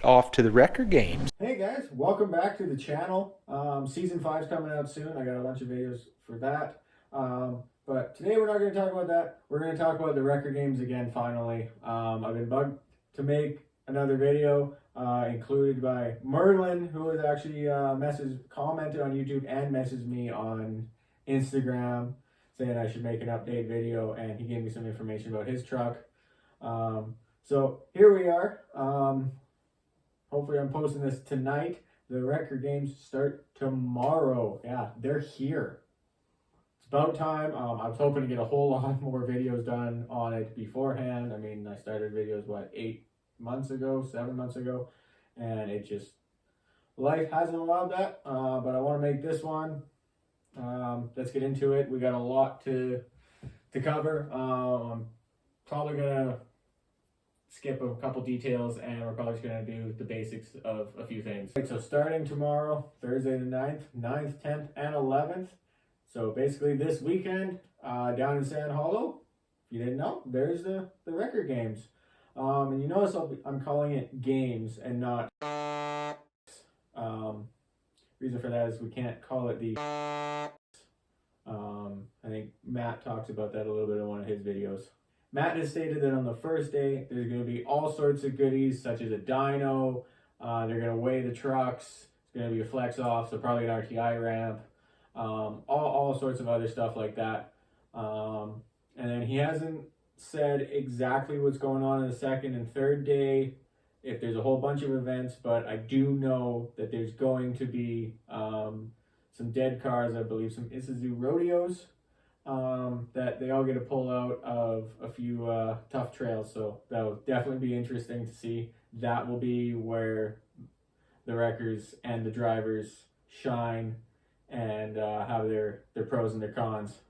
Off to the record games. Hey guys, welcome back to the channel. Season 5 is coming out soon. I got a bunch of videos for that. But today we're not going to talk about that. We're going to talk about the record games again finally. I've been bugged to make another video included by Merlin, who has actually commented on YouTube and messaged me on Instagram saying I should make an update video, and he gave me some information about his truck. So here we are. Hopefully I'm posting this tonight. The record games start tomorrow. Yeah, they're here. It's about time. I was hoping to get a whole lot more videos done on it beforehand. I mean, I started videos, 8 months ago, 7 months ago, and it just, life hasn't allowed that, but I want to make this one. Let's get into it. We got a lot to cover. I'm probably going to skip a couple details, and we're probably just going to do the basics of a few things. Right, so starting tomorrow, Thursday the 9th, 10th, and 11th. So basically this weekend, down in Sand Hollow, if you didn't know, there's the record games. And you notice I'm calling it games and not... reason for that is we can't call it the... I think Matt talks about that a little bit in one of his videos. Matt has stated that on the first day, there's going to be all sorts of goodies, such as a dyno. They're going to weigh the trucks. It's going to be a flex off, so probably an RTI ramp. All sorts of other stuff like that. And then he hasn't said exactly what's going on in the second and third day, if there's a whole bunch of events, but I do know that there's going to be some dead cars, I believe, some Isuzu Rodeos. That they all get to pull out of a few tough trails, so that'll definitely be interesting to see. That will be where the wreckers and the drivers shine and have their pros and their cons.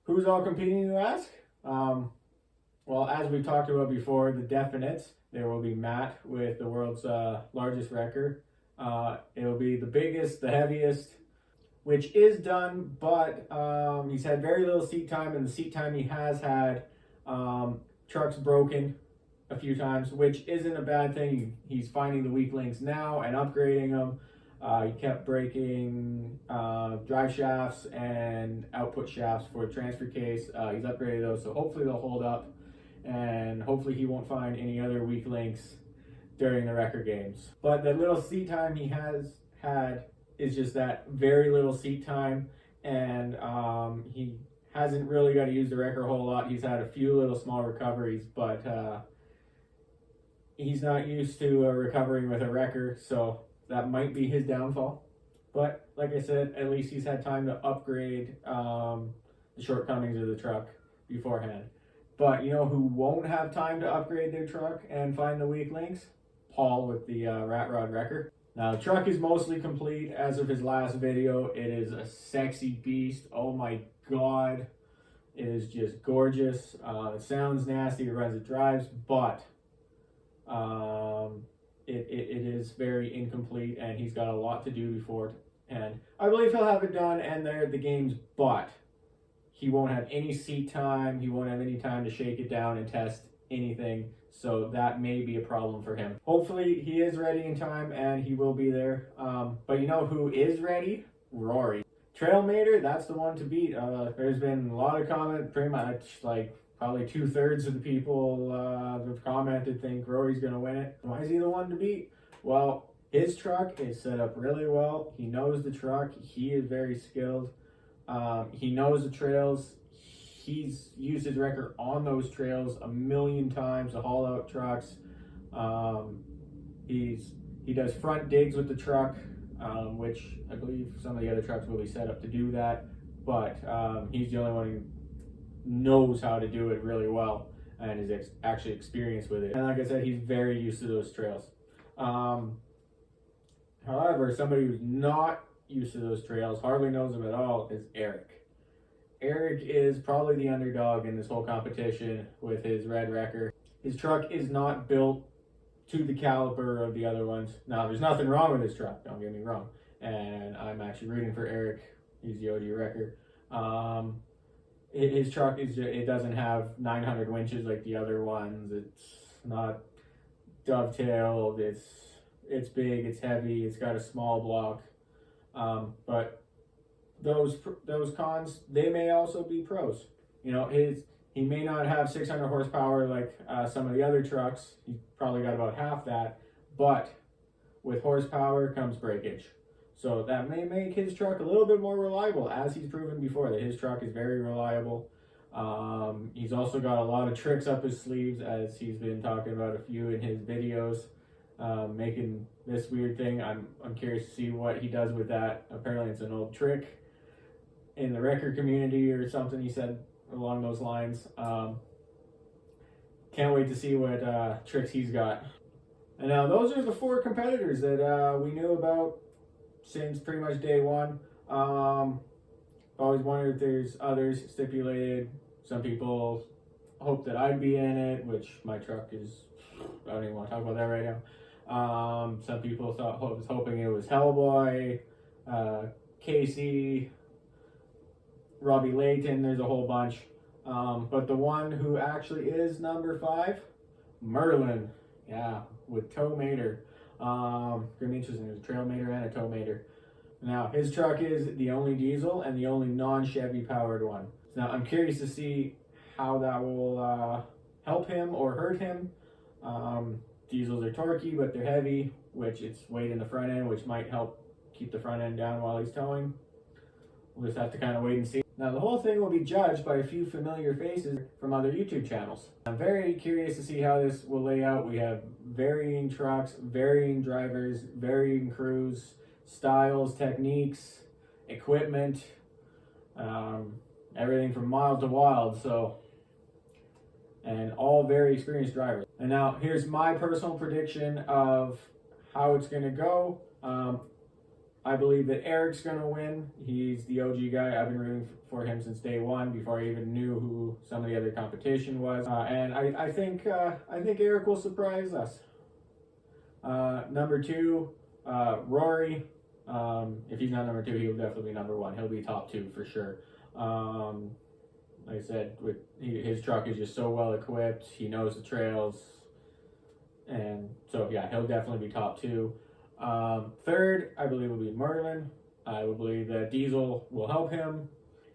Who's all competing, you ask? Well, as we talked about before, the definites, there will be Matt with the world's largest wrecker. It'll be the biggest, the heaviest, which is done, but he's had very little seat time, and the seat time he has had, trucks broken a few times, which isn't a bad thing. He's finding the weak links now and upgrading them. He kept breaking drive shafts and output shafts for a transfer case. He's upgraded those, so hopefully they'll hold up, and hopefully he won't find any other weak links during the record games. But the little seat time he has had is just that very little seat time, and he hasn't really got to use the wrecker a whole lot. He's had a few little small recoveries, but he's not used to recovering with a wrecker, so that might be his downfall. But like I said, at least he's had time to upgrade the shortcomings of the truck beforehand. But you know who won't have time to upgrade their truck and find the weak links? Paul with the Rat Rod wrecker. Now, the truck is mostly complete as of his last video. It is a sexy beast. Oh my God. It is just gorgeous. It sounds nasty, it runs, it drives, but it is very incomplete, and he's got a lot to do before it. And I believe he'll have it done and they're at the games, but he won't have any seat time. He won't have any time to shake it down and test anything. So that may be a problem for him. Hopefully he is ready in time and he will be there. But you know who is ready? Rory. Trailmater, that's the one to beat. There's been a lot of comment, pretty much like probably 2/3 of the people that have commented think Rory's gonna win it. Why is he the one to beat? Well, his truck is set up really well. He knows the truck. He is very skilled. He knows the trails. He's used his wrecker on those trails a million times to haul out trucks. He does front digs with the truck, which I believe some of the other trucks will be set up to do that. But he's the only one who knows how to do it really well and is actually experienced with it. And like I said, he's very used to those trails. However, somebody who's not used to those trails, hardly knows them at all, is Eric. Eric is probably the underdog in this whole competition with his red wrecker. His truck is not built to the caliber of the other ones. Now, there's nothing wrong with his truck, don't get me wrong. And I'm actually rooting for Eric. He's the OG wrecker. His truck is just, it doesn't have 900 winches like the other ones. It's not dovetailed. It's it's big, it's heavy, it's got a small block. But those cons, they may also be pros. You know, he may not have 600 horsepower like some of the other trucks. He's probably got about half that, but with horsepower comes breakage. So that may make his truck a little bit more reliable, as he's proven before that his truck is very reliable. He's also got a lot of tricks up his sleeves, as he's been talking about a few in his videos, making this weird thing. I'm curious to see what he does with that. Apparently it's an old trick in the record community or something, he said along those lines. Can't wait to see what tricks he's got. And now those are the 4 competitors that we knew about since pretty much day one. Always wondered if there's others stipulated. Some people hope that I'd be in it, which my truck is, I don't even want to talk about that right now. Some people was hoping it was Hellboy, Casey, Robbie Layton, there's a whole bunch. But the one who actually is number 5, Merlin. Yeah, with Tow Mater. Gonna be interesting. There's a Trail Mater and a Tow Mater. Now, his truck is the only diesel and the only non-Chevy powered one. Now, I'm curious to see how that will help him or hurt him. Diesels are torquey, but they're heavy, which it's weight in the front end, which might help keep the front end down while he's towing. We'll just have to kind of wait and see. Now, the whole thing will be judged by a few familiar faces from other YouTube channels. I'm very curious to see how this will lay out. We have varying trucks, varying drivers, varying crews, styles, techniques, equipment, everything from mild to wild, and all very experienced drivers. And now, here's my personal prediction of how it's going to go. I believe that Eric's going to win. He's the OG guy. I've been rooting for him since day one, before I even knew who some of the other competition was. And I think Eric will surprise us. Number 2, Rory. If he's not number 2, he'll definitely be number 1. He'll be top 2 for sure. Like I said, his truck is just so well equipped. He knows the trails. And so, yeah, he'll definitely be top 2. 3rd, I believe, will be Merlin. I would believe that Diesel will help him.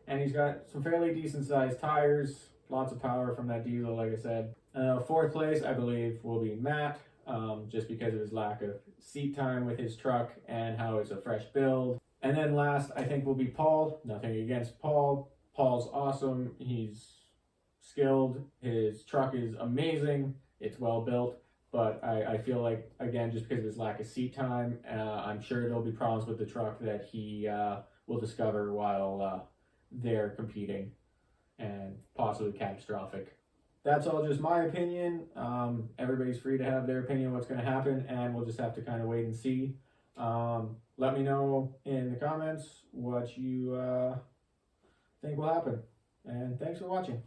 And he's got some fairly decent sized tires. Lots of power from that Diesel, like I said. 4th place, I believe, will be Matt. Just because of his lack of seat time with his truck and how it's a fresh build. And then last, I think, will be Paul. Nothing against Paul. Paul's awesome. He's skilled. His truck is amazing. It's well built. But I feel like, again, just because of his lack of seat time, I'm sure there'll be problems with the truck that he will discover while they're competing, and possibly catastrophic. That's all just my opinion. Everybody's free to have their opinion on what's going to happen, and we'll just have to kind of wait and see. Let me know in the comments what you think will happen. And thanks for watching.